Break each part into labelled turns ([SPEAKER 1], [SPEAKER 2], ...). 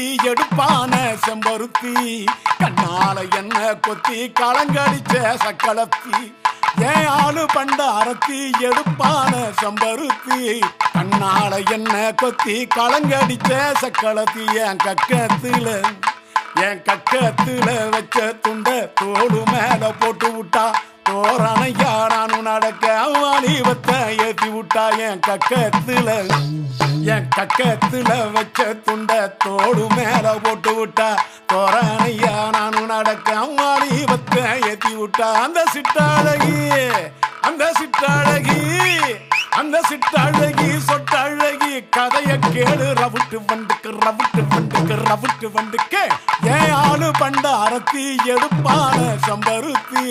[SPEAKER 1] அரத்தி எடுப்பான செம்பருத்தி கண்ணால என்ன கொத்தி களங்கடிச்ச சக்களத்தி ஏன் ஆளு பண்ட அரத்தி எடுப்பான செம்பருத்தி கண்ணால என்ன கொத்தி களங்கடிச்ச சக்களத்தி என் கக்கத்துல வச்ச துண்ட தோடு மேல போட்டு விட்டா தோரணையா நானும் நடக்க வாலிபத்தை ஏத்தி விட்டா என் கக்கத்துல வச்ச துண்ட தோடு மேல போட்டு விட்டா தோரணையா நானும் நடக்க வாலிபத்தை ஏத்தி விட்டா அந்த சிட்டாழகி சொட்டழகி கதைய கேளு ரவுட்டு வண்டுக்கு ஏன் ஆளு பண்ட அரத்தி எடுப்பான செம்பருத்தி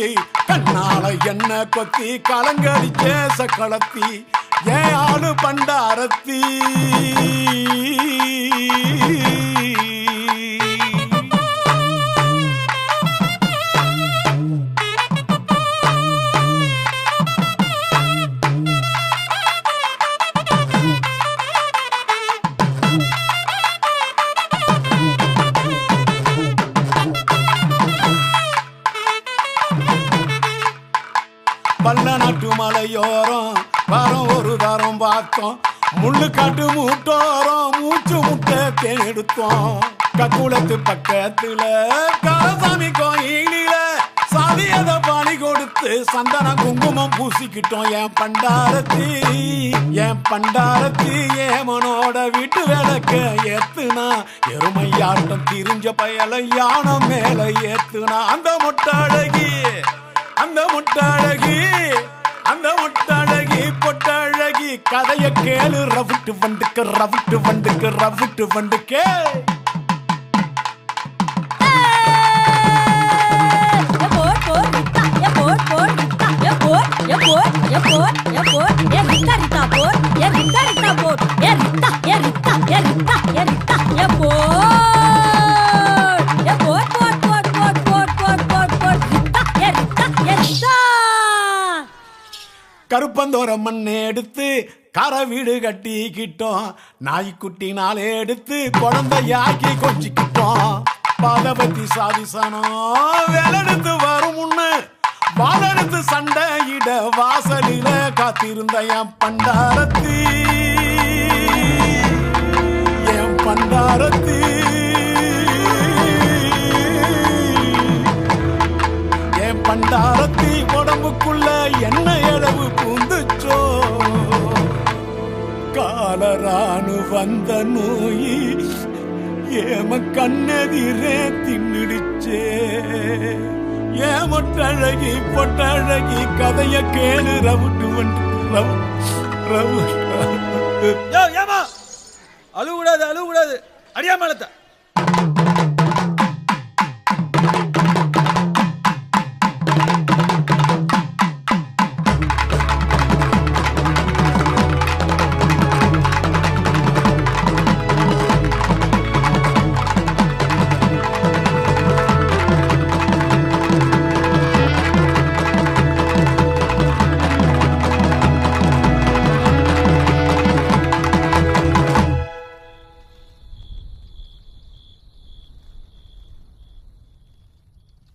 [SPEAKER 1] கண்ணால என்ன கொத்தி களங்கடிச்ச சக்களத்தி ஏன் ஆளு பண்ட அரத்தி பல்ல நாட்டு மலையோரம் வாரம் ஒரு தாரம் பார்த்தோம் முள்ளு காட்டு மூட்டோரம் மூச்சு முட்டை தேனெடுத்தோம் கக்குளத்து பக்கத்துல காலசாமி கோயிலில சாதியத பாலி கொடுத்து சந்தன குங்குமம் பூசிக்கிட்டோம் என் பண்டாரத்தி ஏமனோட வீட்டு விளக்க ஏத்துனா எருமையாட்டம் திரிஞ்ச பயல யானம் மேல ஏத்துனா அந்த முட்டாழகி பொட்டாழகி கதைய கேளு ரவுட்டு வண்டுக்கு கருப்பந்தோர மண்ணை எடுத்து கரை வீடு கட்டிக்கிட்டோம் நாய்க்குட்டி நாளே எடுத்து குழந்தையாக்கி கொஞ்சிக்கிட்டோம் பாதபத்தி சாதிசனம் வேலெடுத்து வரும் முன்னு வாழெடுத்து சண்டையிட வாசலில காத்திருந்த என் பண்டாரத்தி உடம்புக்குள்ள என்ன அளவு பூந்துச்சோ காலரானு வந்த நோயி ஏம கண்ணெதிரே தின்னுடுச்சே ஏமொட்டழகி பொட்டழகி கதைய கேளு ரவுட்டு
[SPEAKER 2] அழுகூடாது அடியாமலத்தை